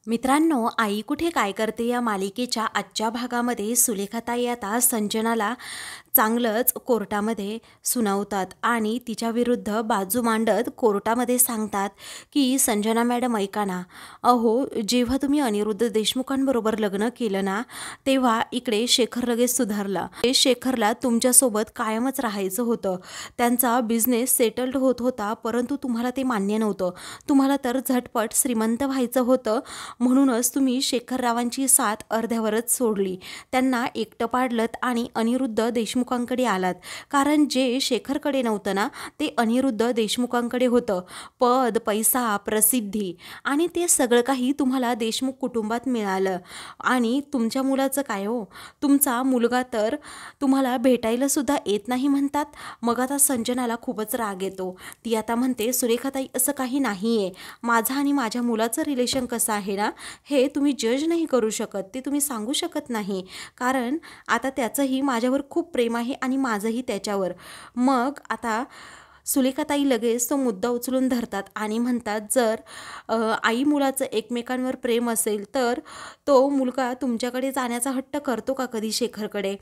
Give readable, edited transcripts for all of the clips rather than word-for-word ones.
मित्रांनो, आई कुठे काय करते या मालिकेच्या आजच्या भागामध्ये सुलेखाताई आता संजनाला चांगलंच कोर्टामध्ये सुनावतात आणि तिच्या विरुद्ध बाजू मांडत कोर्टामध्ये सांगतात की संजना मॅडम ऐका ना, अहो जेव्हा तुम्ही अनिरुद्ध देशमुखांबरोबर लग्न केलं ना, तेव्हा इकडे शेखर लगेच सुधारला. शेखरला तुमच्यासोबत कायमच राहायचं होतं. त्यांचा बिझनेस सेटल्ड होत होता, परंतु तुम्हाला ते मान्य नव्हतं. तुम्हाला तर झटपट श्रीमंत व्हायचं होतं, म्हणूनच तुम्ही शेखररावांची साथ अर्ध्यावरच सोडली. त्यांना एकटं पाडलत आणि अनिरुद्ध देशमुखांकडे आलात. कारण जे शेखरकडे नव्हतं ना, ते अनिरुद्ध देशमुखांकडे होतं. पद, पैसा, प्रसिद्धी आणि ते सगळं काही तुम्हाला देशमुख कुटुंबात मिळालं. आणि तुमच्या मुलाचं काय हो? तुमचा मुलगा तर तुम्हाला भेटायला सुद्धा येत नाही म्हणतात. मग आता संजनाला खूपच राग येतो. ती आता म्हणते, सुरेखाताई असं काही नाही आहे. माझा आणि माझ्या मुलाचं रिलेशन कसं आहे ना, हे तुम्ही जज नाही करू शकत, ते तुम्ही सांगू शकत नाही. कारण आता त्याचंही माझ्यावर खूप प्रेम आहे आणि माझंही त्याच्यावर. मग आता सुलेखाताई लगेच तो मुद्दा उचलून धरतात आणि म्हणतात, जर आई मुलाचं एकमेकांवर प्रेम असेल तर तो मुलगा तुमच्याकडे जाण्याचा हट्ट करतो का कधी शेखरकडे?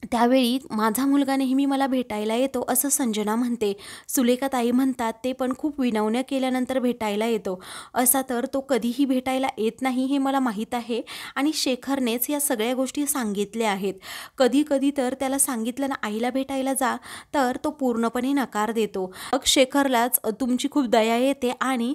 त्यावेळी माझा मुलगा नेहमी मला भेटायला येतो असं संजना म्हणते. सुलेखाताई म्हणतात, ते पण खूप विनवण्या केल्यानंतर भेटायला येतो. असा तर तो कधीही भेटायला येत नाही हे मला माहीत आहे आणि शेखरनेच या सगळ्या गोष्टी सांगितल्या आहेत. कधी कधी तर त्याला सांगितलं ना आईला भेटायला जा, तर तो पूर्णपणे नकार देतो. मग शेखरलाच तुमची खूप दया येते आणि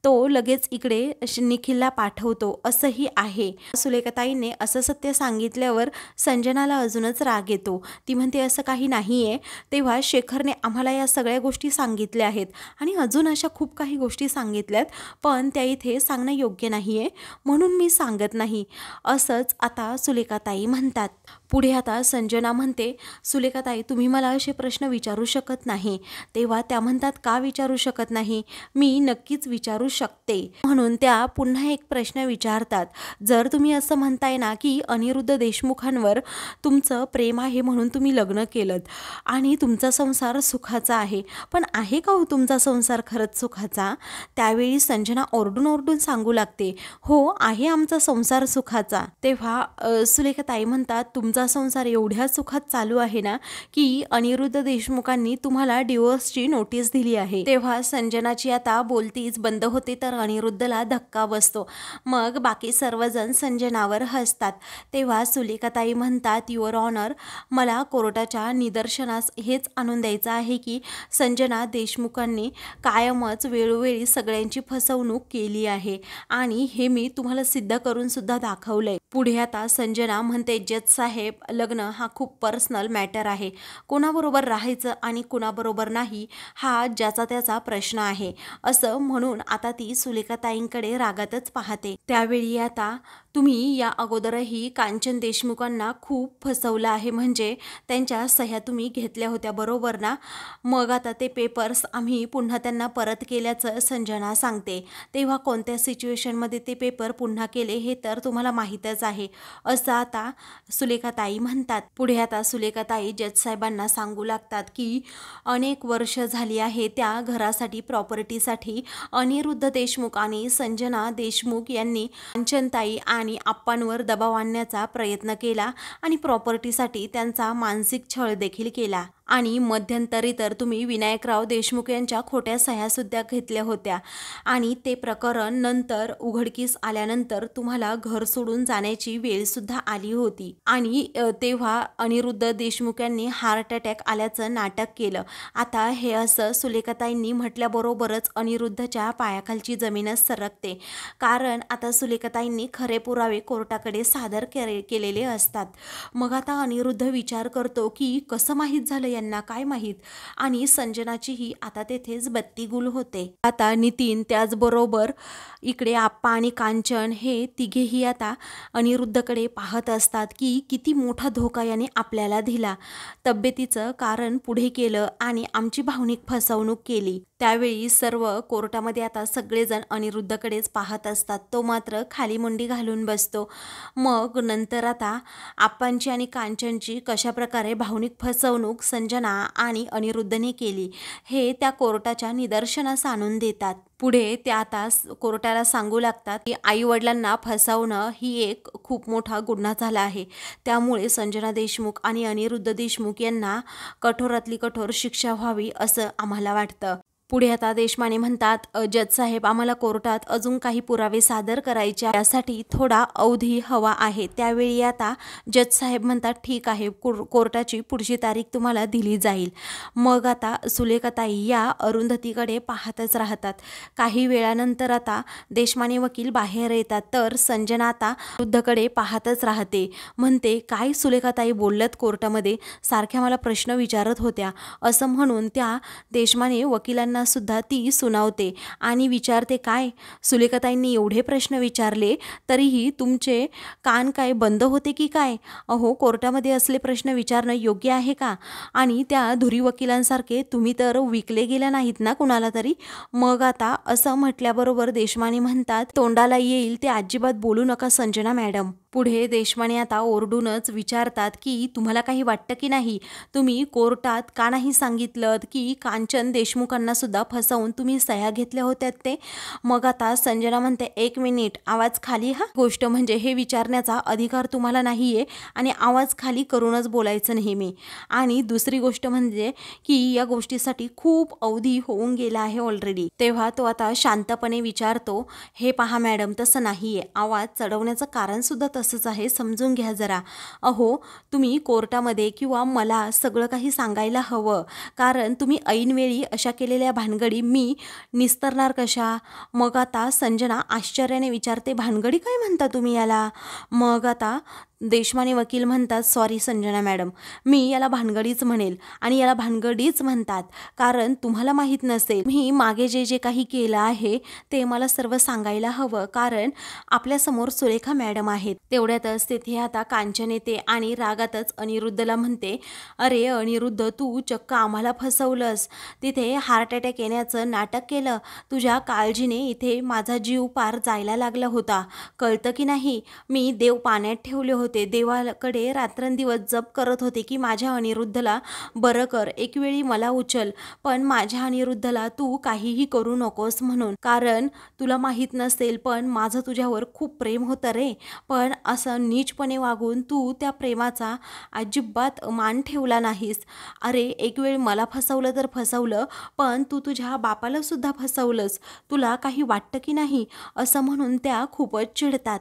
तो लगेच इकडे निखिलला पाठवतो असंही आहे. सुलेखाताईने असं सत्य सांगितल्यावर संजनाला अजूनच राग येतो. ती म्हणते, असं काही नाही आहे. तेव्हा शेखरने आम्हाला या सगळ्या गोष्टी सांगितल्या आहेत आणि अजून अशा खूप काही गोष्टी सांगितल्यात, पण त्या इथे सांगणं योग्य नाही आहे, म्हणून मी सांगत नाही, असंच आता सुलेखाताई म्हणतात. पुढे आता संजना म्हणते, सुलेखाताई तुम्ही मला असे प्रश्न विचारू शकत नाही. तेव्हा त्या म्हणतात, का विचारू शकत नाही? मी नक्कीच विचारू शकते. म्हणून त्या पुन्हा एक प्रश्न विचारतात. जर तुम्ही असं म्हणताय ना की अनिरुद्ध देशमुखांवर तुमचं प्रेम आहे म्हणून तुम्ही लग्न केलंत आणि तुमचा संसार सुखाचा आहे, पण आहे का हो तुमचा संसार खरंच सुखाचा? त्यावेळी संजना ओरडून ओरडून सांगू लागते, हो आहे आमचा संसार सुखाचा. तेव्हा सुलेखाताई म्हणतात, तुमचा संसार एवढ्या सुखात चालू आहे ना की अनिरुद्ध देशमुखांनी तुम्हाला डिवोर्सची नोटीस दिली आहे. तेव्हा संजनाची आता बोलतीच बंद होते तर अनिरुद्धला धक्का बसतो. मग बाकी सर्वजण संजनावर हसतात. तेव्हा सुलेखाताई म्हणतात, युअर ऑनर, मला कोर्टाच्या निदर्शनास हेच आणून द्यायचं आहे की संजना देशमुखांनी कायमच वेळोवेळी सगळ्यांची फसवणूक केली आहे आणि हे मी तुम्हाला सिद्ध करून सुद्धा दाखवलंय. पुढे आता संजना म्हणते, जज साहेब, लग्न हा खूप पर्सनल मॅटर आहे. कोणाबरोबर राहायचं आणि कोणाबरोबर नाही हा ज्याचा त्याचा प्रश्न आहे, असं म्हणून आता ती सुलेखाताईंकडे रागातच पाहते. त्यावेळी आता, तुम्ही या अगोदरही कांचन देशमुखांना खूप फसवलं आहे, म्हणजे त्यांच्या सह्या तुम्ही घेतल्या होत्या बरोबर ना? मग आता ते पेपर्स आम्ही पुन्हा त्यांना परत केल्याचं संजना सांगते. तेव्हा कोणत्या सिच्युएशनमध्ये ते पेपर पुन्हा केले हे तर तुम्हाला माहीतच आहे, असं आता सुलेखाताई म्हणतात. पुढे आता सुलेखाताई जज साहेबांना सांगू लागतात की अनेक वर्ष झाली आहे त्या घरासाठी, प्रॉपर्टीसाठी अनिरुद्ध देशमुख आणि संजना देशमुख यांनी कांचनताई आणि आप्पांवर दबाव आणण्याचा प्रयत्न केला आणि प्रॉपर्टीसाठी त्यांचा मानसिक छळ देखील केला. आणि मध्यंतरी तर तुम्ही विनायकराव देशमुख यांच्या खोट्या सह्यासुद्धा घेतल्या होत्या आणि ते प्रकरण नंतर उघडकीस आल्यानंतर तुम्हाला घर सोडून जाण्याची वेळसुद्धा आली होती आणि तेव्हा अनिरुद्ध देशमुख यांनी हार्ट अटॅक आल्याचं नाटक केलं. आता हे असं सुलेखाताईंनी म्हटल्याबरोबरच अनिरुद्धच्या पायाखालची जमीनच सरकते. कारण आता सुलेखाताईंनी खरे पुरावे कोर्टाकडे सादर केलेले असतात. मग आता अनिरुद्ध विचार करतो की कसं माहीत झालं यांना, काय माहीत? आणि संजनाचीही आता तेथेच बत्ती गुल होते. आता नितीन, त्याचबरोबर इकडे आप्पा आणि कांचन हे तिघेही आता अनिरुद्धकडे पाहत असतात की किती मोठा धोका याने आपल्याला दिला. तब्येतीचं कारण पुढे केलं आणि आमची भावनिक फसवणूक केली. त्यावेळी सर्व कोर्टामध्ये आता सगळेजण अनिरुद्धकडेच पाहत असतात. तो मात्र खाली मुंडी घालून बसतो. मग नंतर आता आप्पांची आणि कांचनची कशाप्रकारे भावनिक फसवणूक संजना आणि अनिरुद्धने केली हे त्या कोर्टाच्या निदर्शनास आणून देतात. पुढे त्या आता कोर्टाला सांगू लागतात की आईवडिलांना फसवणं ही एक खूप मोठा गुन्हा झाला आहे. त्यामुळे संजना देशमुख आणि अनिरुद्ध देशमुख यांना कठोरातली कठोर शिक्षा व्हावी असं आम्हाला वाटतं. पुढे आता देशमाने म्हणतात, जज साहेब, आम्हाला कोर्टात अजून काही पुरावे सादर करायचे, यासाठी थोडा अवधी हवा आहे. त्यावेळी आता जज साहेब म्हणतात, ठीक आहे, कोर्टाची पुढची तारीख तुम्हाला दिली जाईल. मग आता सुलेखाताई या अरुंधतीकडे पाहतच राहतात. काही वेळानंतर आता देशमाने वकील बाहेर येतात, तर संजना आता अनिरुद्धकडे पाहतच राहते. म्हणते, काय सुलेखाताई बोलत कोर्टामध्ये, सारख्या मला प्रश्न विचारत होत्या, असं म्हणून त्या देशमाने वकिलांना सुद्धा ती सुनावते आणि विचारते, काय सुलेखाताईंनी एवढे प्रश्न विचारले तरीही तुमचे कान काय बंद होते की काय? अहो, कोर्टामध्ये असले प्रश्न विचारणं योग्य आहे का? आणि त्या धुरी वकिलांसारखे तुम्ही तर विकले गेल्या नाहीत ना कुणाला तरी. मग आता असं म्हटल्याबरोबर देशमाने म्हणतात, तोंडाला येईल ते अजिबात बोलू नका संजना मॅडम. पुढे देशमाने आता ओरडूनच विचारतात की तुम्हाला काही वाटतं की नाही, तुम्ही कोर्टात का नाही सांगितलं की कांचन देशमुखांना सुद्धा फसवून तुम्ही सह्या घेतल्या होत्या ते? मग आता संजना म्हणते, एक मिनिट, आवाज खाली. हा गोष्ट म्हणजे हे विचारण्याचा अधिकार तुम्हाला नाही आहे आणि आवाज खाली करूनच बोलायचं नेहमी. आणि दुसरी गोष्ट म्हणजे की या गोष्टीसाठी खूप अवधी होऊन गेला आहे ऑलरेडी. तेव्हा तो आता शांतपणे विचारतो, हे पहा मॅडम, तसं नाही आहे, आवाज चढवण्याचं कारण सुद्धा तसंच आहे, समजून घ्या जरा. अहो, तुम्ही कोर्टामध्ये किंवा मला सगळं काही सांगायला हवं, कारण तुम्ही ऐनवेळी अशा केलेल्या भानगडी मी निस्तरणार कशा? मग आता संजना आश्चर्याने विचारते, भानगडी काय म्हणता तुम्ही याला? मग आता देशमाने वकील म्हणतात, सॉरी संजना मॅडम, मी याला भानगडीच म्हणेल आणि याला भानगडीच म्हणतात, कारण तुम्हाला माहीत नसेल, मी मागे जे जे काही केलं आहे ते मला सर्व सांगायला हवं, कारण आपल्यासमोर सुलेखा मॅडम आहेत. तेवढ्यातच तिथे आता कांचन येते आणि रागातच अनिरुद्धला म्हणते, अरे अनिरुद्ध, तू चक्क आम्हाला फसवलंस, तिथे हार्ट अटॅक येण्याचं नाटक केलं, तुझ्या काळजीने इथे माझा जीव पार जायला लागला होता, कळतं की नाही? मी देव पाण्यात ठेवले होते, देवाकडे रात्रंदिवस जप करत होते की माझ्या अनिरुद्धला बरं कर, एक वेळी मला उचल, पण माझ्या अनिरुद्धला तू काहीही करू नकोस म्हणून, कारण तुला माहीत नसेल पण माझं तुझ्यावर खूप प्रेम होतं रे, पण असं नीचपणे वागून तू त्या प्रेमाचा अजिबात मान ठेवला नाहीस. अरे, एक वेळ मला फसवलं तर फसवलं, पण तू तुझ्या बापाला सुद्धा फसवलंस, तुला काही वाटतं की नाही? असं म्हणून त्या खूपच चिडतात.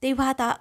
तेव्हा आता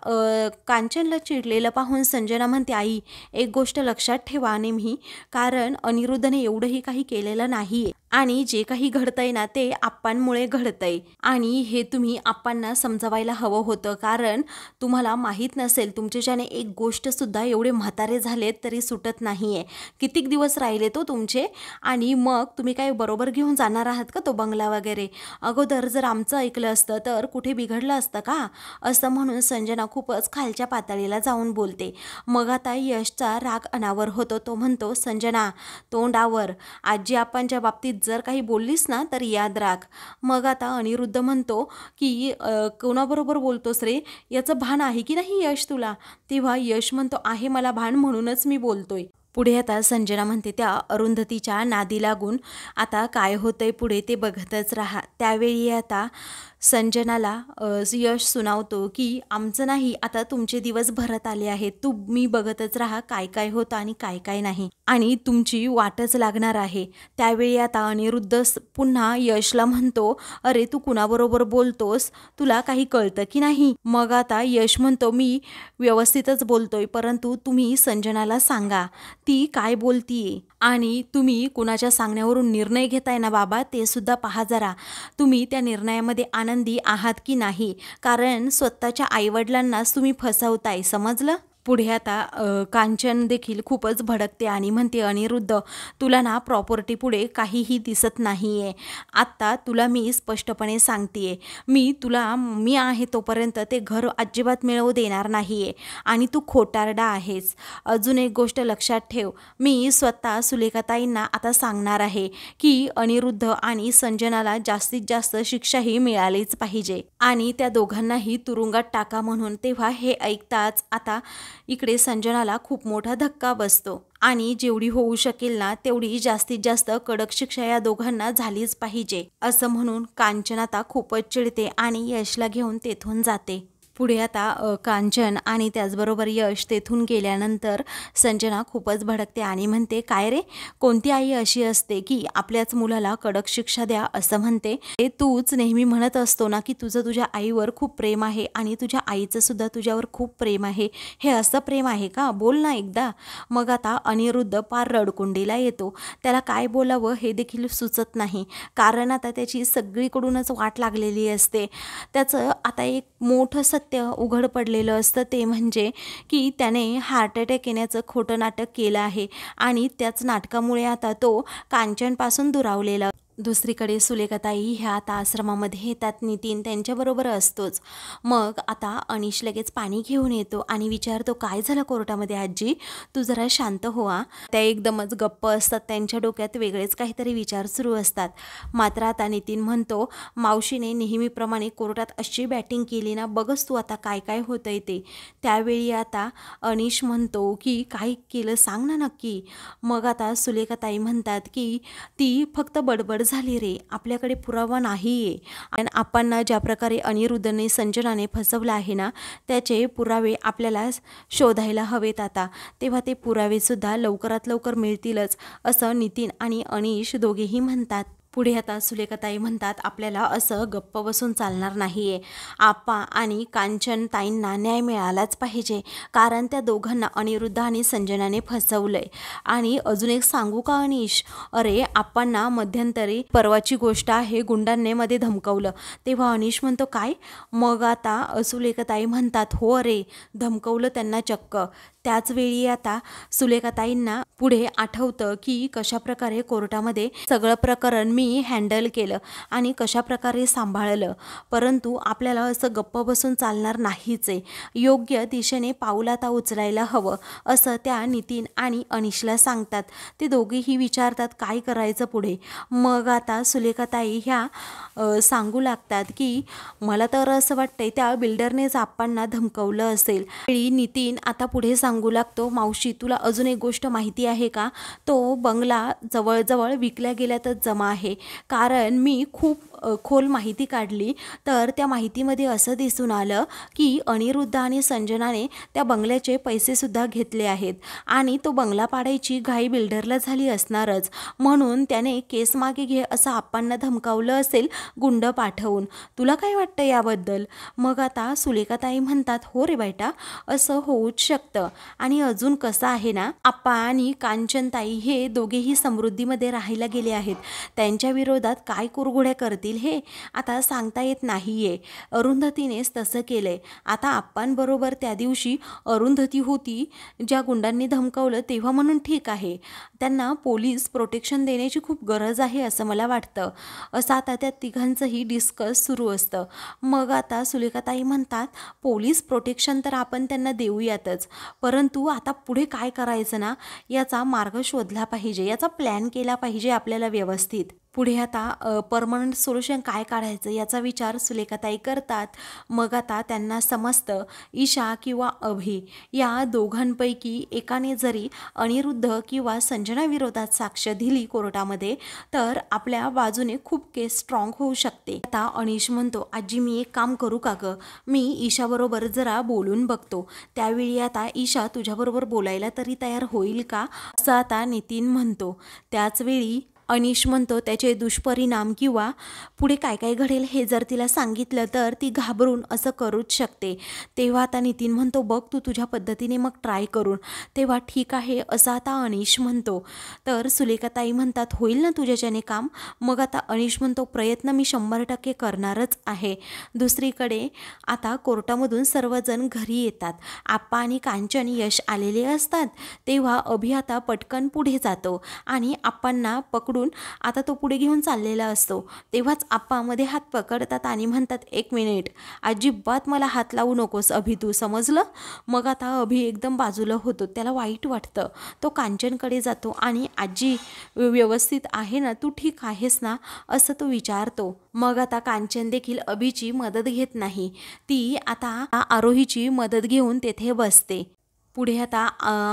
कांचनला चिडलेलं पाहून संजना म्हणते, आई, एक गोष्ट लक्षात ठेवा नेहमी, कारण अनिरुद्धने एवढंही काही केलेलं नाही आणि जे काही घडतंय ना ते आप्पांमुळे घडतंय आणि हे तुम्ही आप्पांना समजवायला हवं होतं, कारण तुम्हाला माहीत नसेल, तुमच्याच्याने एक गोष्ट सुद्धा एवढे म्हातारे झालेत तरी सुटत नाहीये, कितीक दिवस राहिले तो तुमचे, आणि मग तुम्ही काय बरोबर घेऊन जाणार आहात का तो बंगला वगैरे? अगोदर जर आमचं ऐकलं असतं तर कुठे बिघडलं असतं का? असं म्हणून संजना खूपच खालच्या पातळीला जाऊन बोलते. मग आता यशचा राग अनावर होतो. तो म्हणतो, संजना, तोंडावर, आजी आप्पांच्या बाबतीत जर काही बोललीस ना तर याद राख. मग आता अनिरुद्ध म्हणतो की कोणाबरोबर बोलतोस रे, याचं भान आहे की नाही यश तुला? तेव्हा यश म्हणतो, आहे मला भान, म्हणूनच मी बोलतोय. पुढे आता संजना म्हणते, त्या अरुंधतीच्या नादी लागून आता काय होतंय पुढे ते बघतच राहा. त्यावेळी आता संजनाला यश सुनावतो की आमचं नाही, आता तुमचे दिवस भरत आले आहेत, तुम्ही बघतच राहा काय काय होतं आणि काय काय नाही, आणि तुमची वाटच लागणार आहे. त्यावेळी आता अनिरुद्ध पुन्हा यशला म्हणतो, अरे तू कुणाबरोबर बोलतोस, तुला काही कळतं की नाही? मग आता यश म्हणतो, मी व्यवस्थितच बोलतोय, परंतु तुम्ही संजनाला सांगा ती काय बोलतीये, आणि तुम्ही कुणाच्या सांगण्यावरून निर्णय घेताय ना बाबा, ते सुद्धा पहा जरा, तुम्ही त्या निर्णयामध्ये आनंदी आहात की नाही, कारण स्वतःच्या आईवडिलांनाच तुम्ही फसवताय, समजलं? पुढे आता कांचन देखील खूपच भडकते आणि म्हणते, अनिरुद्ध, तुला ना प्रॉपर्टी पुढे काहीही दिसत नाही आहे. आत्ता तुला मी स्पष्टपणे सांगते, मी आहे तोपर्यंत ते घर अजिबात मिळवू देणार नाही आहे आणि तू खोटारडा आहेस. अजून एक गोष्ट लक्षात ठेव, मी स्वतः सुलेखाताईंना आता सांगणार आहे की अनिरुद्ध आणि संजनाला जास्तीत जास्त शिक्षाही मिळालीच पाहिजे आणि त्या दोघांनाही तुरुंगात टाका म्हणून. तेव्हा हे ऐकताच आता इकडे संजनाला खूप मोठा धक्का बसतो आणि जेवढी होऊ शकेल ना तेवढी जास्तीत जास्त कडक शिक्षा या दोघांना झालीच पाहिजे असं म्हणून कांचन आता खूपच चिडते आणि यशला घेऊन तेथून जाते. पुढे आता कांचन आणि त्याचबरोबर यश तेथून गेल्यानंतर संजना खूपच भडकते आणि म्हणते, काय रे, कोणती आई अशी असते की आपल्याच मुलाला कडक शिक्षा द्या असं म्हणते. ते तूच नेहमी म्हणत असतो ना की तुझं तुझ्या आईवर खूप प्रेम आहे आणि तुझ्या आईचं सुद्धा तुझ्यावर खूप प्रेम आहे. हे असं प्रेम आहे का? बोल ना एकदा. मग आता अनिरुद्ध पार रडकुंडीला येतो. त्याला काय बोलावं हे देखील सुचत नाही, कारण आता त्याची सगळीकडूनच वाट लागलेली असते. त्याचं आता एक मोठं सत्य उघड पडलेलं असतं, ते म्हणजे की त्याने हार्ट अटॅक येण्याचं खोटं नाटक केलं आहे आणि त्याच नाटकामुळे आता तो कांचनपासून दुरावलेला. दुसरीकडे सुलेखाताई ह्या आता आश्रमामध्ये येतात. नितीन त्यांच्याबरोबर असतोच. मग आता अनिश लगेच पाणी घेऊन येतो आणि विचारतो, काय झालं कोर्टामध्ये आजी? तू जरा शांत हो. त्या एकदमच गप्प असतात. त्यांच्या डोक्यात वेगळेच काहीतरी विचार सुरू असतात. मात्र आता नितीन म्हणतो, मावशीने नेहमीप्रमाणे कोर्टात अशी बॅटिंग केली ना, बघच तू आता काय काय होतंय ते. त्यावेळी आता अनिश म्हणतो की काय केलं सांग ना नक्की. मग आता सुलेखाताई म्हणतात की ती फक्त बडबड झाली रे, आपल्याकडे पुरावा नाहीये आणि आपण ज्या प्रकारे अनिरुद्धने संजनाने फसवलं आहे ना, त्याचे पुरावे आपल्याला शोधायला हवेत आता. तेव्हा ते पुरावे सुद्धा लवकरात लवकर मिळतीलच असं नितीन आणि अनिश दोघेही म्हणतात. पुढे आता सुलेखाताई म्हणतात, आपल्याला असं गप्प बसून चालणार नाहीये. आप्पा आणि कांचन ताईंना न्याय मिळालाच पाहिजे, कारण त्या दोघांना अनिरुद्ध आणि संजनाने फसवलंय. आणि अजून एक सांगू का अनिश, अरे आप्पांना मध्यंतरी परवाची गोष्ट आहे गुंडांनी मध्ये धमकवलं. तेव्हा अनिश म्हणतो, काय? मग आता सुलेखाताई म्हणतात, हो अरे धमकवलं त्यांना चक्क. त्याचवेळी आता सुलेखाताईंना पुढे आठवतं की कशाप्रकारे कोर्टामध्ये सगळं प्रकरण मी हँडल केलं आणि कशाप्रकारे सांभाळलं. परंतु आपल्याला असं गप्प बसून चालणार नाहीच आहे. योग्य दिशेने पाऊल आता उचलायला हवं असं त्या नितीन आणि अनिशला सांगतात. ते दोघेही विचारतात काय करायचं पुढे. मग आता सुलेखाताई ह्या सांगू लागतात की मला तर असं वाटतंय त्या बिल्डरनेच आप्पांना धमकवलं असेल. नितीन आता पुढे सांगू लागतो, मावशी तुला अजून एक गोष्ट माहिती आहे का? तो बंगला जवळजवळ विकल्या गेल्यातच जमा आहे. कारण मी खूप खोल माहिती काढली तर त्या माहितीमध्ये असं दिसून आलं की अनिरुद्ध आणि संजनाने त्या बंगल्याचे पैसे सुद्धा घेतले आहेत आणि तो बंगला पाडायची घाई बिल्डरला झाली असणारच, म्हणून त्याने केस मागे घे असं आप्पांना धमकावलं असेल गुंड पाठवून. तुला काय वाटतं याबद्दल? मग आता सुलेखाताई म्हणतात, हो रे बेटा असं होऊच शकतं. आणि अजून कसं आहे ना, आप्पा आणि कांचनताई हे दोघेही समृद्धीमध्ये राहायला गेले आहेत. त्यांच्या विरोधात काय कुरघोड्या करतील हे आता सांगता येत नाहीये. अरुंधतीनेच तसं केलंय. आता आप्पांबरोबर त्या दिवशी अरुंधती होती ज्या गुंडांनी धमकावलं तेव्हा, म्हणून ठीक आहे, त्यांना पोलीस प्रोटेक्शन देण्याची खूप गरज आहे असं मला वाटतं. असं आता त्या तिघांचंही डिस्कस सुरू असतं. मग आता सुलेखाताई म्हणतात, पोलीस प्रोटेक्शन तर आपण त्यांना देऊयातच, परंतु आता पुढे काय करायचं ना, याचा मार्ग शोधला पाहिजे, याचा प्लॅन केला पाहिजे आपल्याला व्यवस्थित. पुढे आता परमनंट सोल्युशन काय काढायचं याचा विचार सुलेखाताई करतात. मग आता त्यांना समजतं ईशा किंवा अभि या दोघांपैकी एकाने जरी अनिरुद्ध किंवा संजना विरोधात साक्ष दिली कोर्टामध्ये तर आपल्या बाजूने खूप केस स्ट्रॉंग होऊ शकते. आता अनिश म्हणतो, आजी मी एक काम करू का गं, मी ईशाबरोबर जरा बोलून बघतो. त्यावेळी आता ईशा तुझ्याबरोबर बोलायला तरी तयार होईल का असं आता नितीन म्हणतो. त्याचवेळी अनिश म्हणतो, त्याचे दुष्परिणाम किंवा पुढे काय काय घडेल हे जर तिला सांगितलं तर ती घाबरून असं करूच शकते. तेव्हा आता नितीन म्हणतो, बघ तू तुझ्या पद्धतीने मग ट्राय करून. तेव्हा ठीक आहे असं आता अनिश म्हणतो. तर सुलेखाताई म्हणतात, होईल ना तुझ्याच्याने काम? मग आता अनिश म्हणतो, प्रयत्न मी 100% करणारच आहे. दुसरीकडे आता कोर्टामधून सर्वजण घरी येतात. आप्पा आणि कांचन यश आलेले असतात. तेव्हा अभि आता पटकन पुढे जातो आणि आप्पांना पकडून आता तो पुढे घेऊन चाललेला असतो. तेव्हाच आप्पा मध्ये हात पकडतात आणि म्हणतात, एक मिनिट, अजिबात मला हात लावू नकोस अभि, तू समजलं? मग आता अभि एकदम बाजूला होतो. त्याला वाईट वाटतं. तो कांचनकडे जातो आणि आजी व्यवस्थित आहे ना, तू ठीक आहेस ना असं तो विचारतो. मग आता कांचन देखील अभिची मदत घेत नाही. ती आता आरोहीची मदत घेऊन तेथे बसते. पुढे आता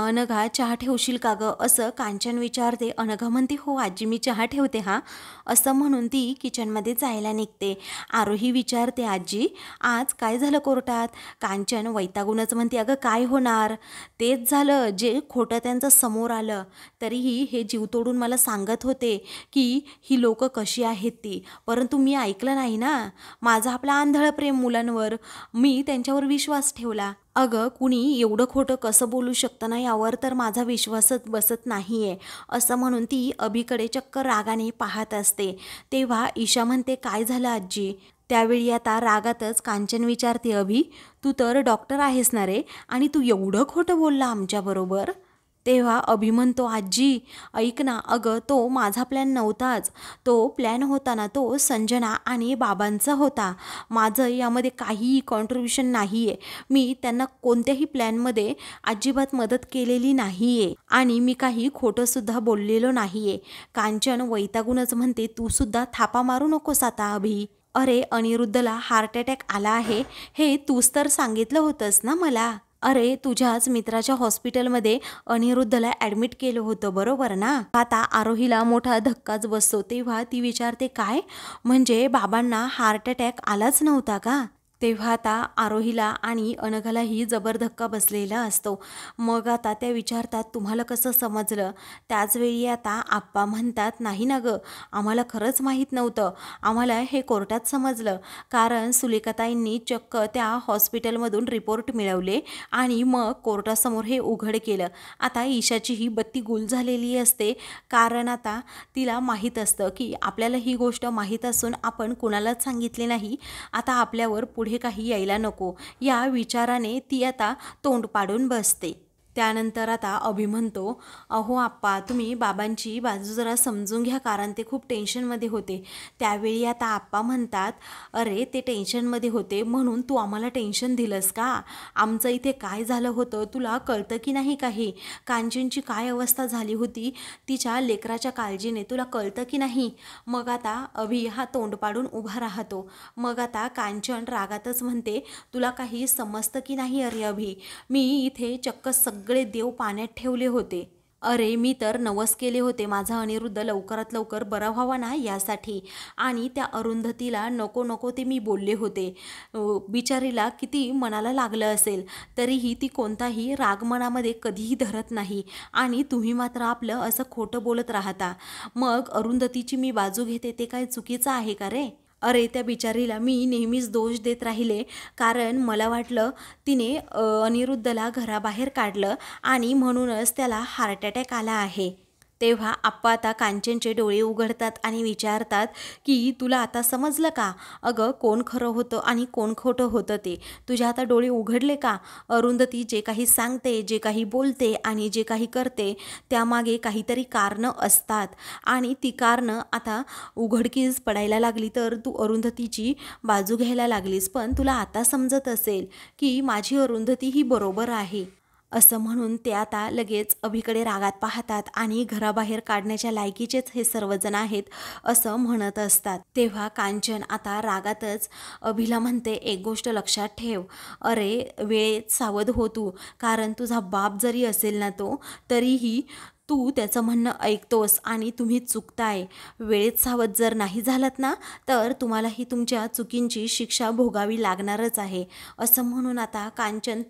अनघा चहा ठेवशील का गं असं कांचन विचारते. अनघा म्हणते हो आजी मी चहा ठेवते हां असं म्हणून ती किचनमध्ये जायला निघते. आरोही विचारते आजी आज काय झालं कोर्टात. कांचन वैतागूनच म्हणते अगं काय होणार, तेच झालं जे खोटं त्यांचं समोर आलं. तरीही हे जीव तोडून मला सांगत होते की ही लोकं कशी आहेत ती, परंतु मी ऐकलं नाही ना. माझं आपलं आंधळं प्रेम मुलांवर, मी त्यांच्यावर विश्वास ठेवला. अगं कुणी एवढं खोटं कसं बोलू शकतं ना, यावर तर माझा विश्वासच बसत नाही आहे असं म्हणून ती अभिकडे चक्क रागाने पाहत असते. तेव्हा ईशा म्हणते काय झालं आजी. त्यावेळी आता रागातच कांचन विचारते अभि तू तर डॉक्टर आहेस ना रे, आणि तू एवढं खोटं बोलला आमच्याबरोबर. तेव्हा अभि म्हणतो आजी ऐक ना, अगं तो माझा प्लॅन नव्हताच. तो प्लॅन होता ना तो संजना आणि बाबांचा होता. माझं यामध्ये काहीही कॉन्ट्रीब्युशन नाही आहे. मी त्यांना कोणत्याही प्लॅनमध्ये अजिबात मदत केलेली नाही आहे आणि मी काही खोटंसुद्धा बोललेलो नाही आहे. कांचन वैतागूनच म्हणते तू सुद्धा थापा मारू नकोस आता अभि. अरे अनिरुद्धला हार्ट अटॅक आला आहे हे तूच तर सांगितलं होतंस ना मला. अरे तुझ्याच मित्राच्या हॉस्पिटलमध्ये अनिरुद्धला ॲडमिट केलं होतं बरोबर ना. आता आरोहीला मोठा धक्काच बसतो. तेव्हा ती विचारते काय म्हणजे बाबांना हार्ट अटॅक आलाच नव्हता का. तेव्हा आता आरोहीला आणि अनघालाही जबर धक्का बसलेला असतो. मग आता त्या विचारतात तुम्हाला कसं समजलं. त्याचवेळी आता आप्पा म्हणतात नाही ना गं, आम्हाला खरंच माहीत नव्हतं. आम्हाला हे कोर्टात समजलं कारण सुलेखाताईंनी चक्क त्या हॉस्पिटलमधून रिपोर्ट मिळवले आणि मग कोर्टासमोर हे उघड केलं. आता ईशाची ही बत्ती गुल झालेली असते कारण आता तिला माहीत असतं की आपल्याला ही गोष्ट माहीत असून आपण कुणालाच सांगितली नाही. आता आपल्यावर पुढे काही यायला नको या विचाराने ती आता तोंड पाडून बसते. त्यानंतर आता अभि म्हणतो अहो आप्पा तुम्ही बाबांची बाजू जरा समजून घ्या कारण ते खूप टेन्शनमध्ये होते. त्यावेळी आता आप्पा म्हणतात अरे ते टेन्शनमध्ये होते म्हणून तू आम्हाला टेन्शन दिलंस का. आमचं इथे काय झालं होतं तुला कळतं की नाही काही. कांचनची काय अवस्था झाली होती तिच्या लेकराच्या काळजीने तुला कळतं की नाही. मग आता अभि हा तोंड पाडून उभा राहतो. मग आता कांचन रागातच म्हणते तुला काही समजतं की नाही अरे अभि, मी इथे चक्क सगळे देव पाण्यात ठेवले होते. अरे मी तर नवस केले होते माझा अनिरुद्ध लवकरात लवकर बरा व्हावा ना यासाठी. आणि त्या अरुंधतीला नको नको ते मी बोलले होते. बिचारीला किती मनाला लागलं असेल तरीही ती कोणताही राग मनामध्ये कधीही धरत नाही आणि तुम्ही मात्र आपलं असं खोटं बोलत राहता. मग अरुंधतीची मी बाजू घेते ते काय चुकीचं आहे का रे. अरे त्या बिचारीला मी नेहमीच दोष देत राहिले कारण मला वाटलं तिने अनिरुद्धला घराबाहेर काढलं आणि म्हणूनच त्याला हार्ट अटॅक आला आहे. तेव्हा आप्पा आता कांचनचे डोळे उघडतात आणि विचारतात की तुला आता समजलं का. अगं कोण खरं होतं आणि कोण खोटं होतं ते तुझ्या आता डोळे उघडले का. अरुंधती जे काही सांगते जे काही बोलते आणि जे काही करते त्यामागे काहीतरी कारणं असतात आणि ती कारणं आता उघडकीस पडायला लागली तर तू अरुंधतीची बाजू घ्यायला लागलीस. पण तुला आता समजत असेल की माझी अरुंधती ही बरोबर आहे असं म्हणून ते आता लगेच अभिकडे रागात पाहतात आणि घराबाहेर काढण्याच्या लायकीचेच हे सर्वजण आहेत असं म्हणत असतात. तेव्हा कांचन आता रागातच अभिला म्हणते एक गोष्ट लक्षात ठेव. अरे वेळेत सावध हो तू कारण तुझा बाप जरी असेल ना तो तरीही तू त्याचं म्हणणं ऐकतोस आणि तुम्ही चुकताय. वेळेत सावध जर नाही झालात ना तर तुम्हालाही तुमच्या चुकींची शिक्षा भोगावी लागणारच आहे असं म्हणून आता कांचन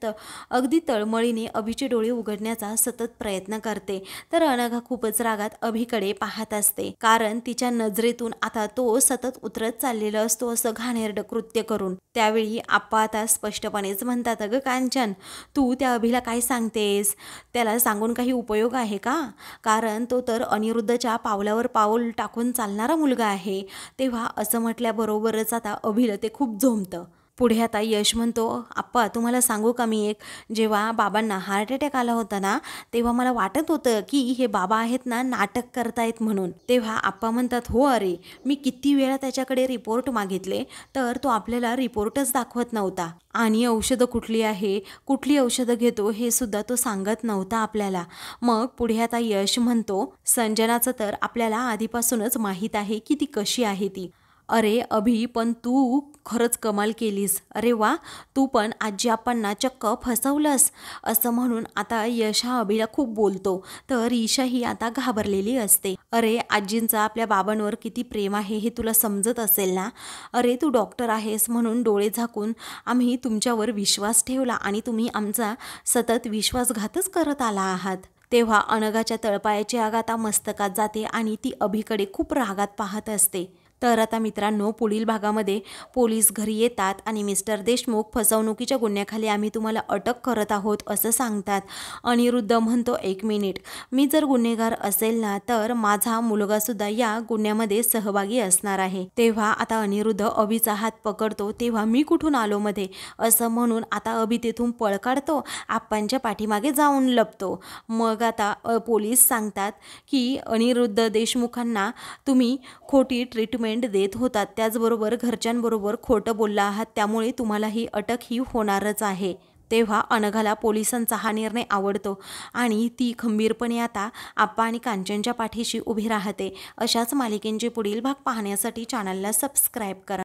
अगदी तळमळीने अभिचे डोळे उघडण्याचा सतत प्रयत्न करते. तर अनघा खूपच रागात अभिकडे पाहत असते कारण तिच्या नजरेतून आता तो सतत उतरत चाललेला असतो असं घाणेरडं कृत्य करून. त्यावेळी आप्पा आता स्पष्टपणेच म्हणतात अगं कांचन तू त्या अभिला काय सांगतेस. त्याला सांगून काही उपयोग आहे का. कारण तो तर अनिरुद्धच्या पावलावर पाऊल टाकून चालणारा मुलगा आहे. तेव्हा असं म्हटल्याबरोबरच आता अभिला ते खूप झोंबतं. पुढे आता यश म्हणतो आप्पा तुम्हाला सांगू का मी एक, जेव्हा बाबांना हार्ट अटॅक आला होता ना तेव्हा मला वाटत होतं की हे बाबा आहेत ना नाटक करतायत म्हणून. तेव्हा आप्पा म्हणतात हो अरे मी किती वेळा त्याच्याकडे रिपोर्ट मागितले तर तो आपल्याला रिपोर्टच दाखवत नव्हता आणि औषधं कुठली आहे कुठली औषधं घेतो हे सुद्धा तो सांगत नव्हता आपल्याला. मग पुढे आता यश म्हणतो संजनाचं तर आपल्याला आधीपासूनच माहीत आहे की ती कशी आहे ती. अरे अभि, पण तू खरंच कमाल केलीस. अरे वा, तू पण आजी आप्पांना चक्क फसवलंस. असं म्हणून आता यश हा अभिला खूप बोलतो. तर ईशा ही आता घाबरलेली असते. अरे आजींचं आपल्या बाबांवर किती प्रेम आहे हे तुला समजत असेल ना. अरे तू डॉक्टर आहेस म्हणून डोळे झाकून आम्ही तुमच्यावर विश्वास ठेवला आणि तुम्ही आमचा सतत विश्वासघातच करत आला आहात. तेव्हा अनघाच्या तळपायाची आग आता मस्तकात जाते आणि ती अभिकडे खूप रागात पाहत असते. तर आता मित्रांनो, पुढील भागामध्ये पोलीस घरी येतात आणि मिस्टर देशमुख फसवणुकीच्या गुन्ह्याखाली आम्ही तुम्हाला अटक करत आहोत असं सांगतात. अनिरुद्ध म्हणतो, 1 मिनिट, मी जर गुन्हेगार असेल ना तर माझा मुलगासुद्धा या गुन्ह्यामध्ये सहभागी असणार आहे. तेव्हा आता अनिरुद्ध अभिचा हात पकडतो. तेव्हा मी कुठून आलो मध्ये असं म्हणून आता अभि तेथून पळ काढतो, आप्पांच्या पाठीमागे जाऊन लपतो. मग आता पोलीस सांगतात की अनिरुद्ध देशमुखांना तुम्ही खोटी ट्रीटमेंट देत होतात, त्याचबरोबर घरच्यांबरोबर खोटं बोलला आहात, त्यामुळे तुम्हाला ही अटक ही होणारच आहे. तेव्हा अनघाला पोलिसांचा हा निर्णय आवडतो आणि ती खंबीरपणे आता आप्पा आणि कांचनच्या पाठीशी उभी राहते. अशाच मालिकेंचे पुढील भाग पाहण्यासाठी चॅनलला सबस्क्राईब करा.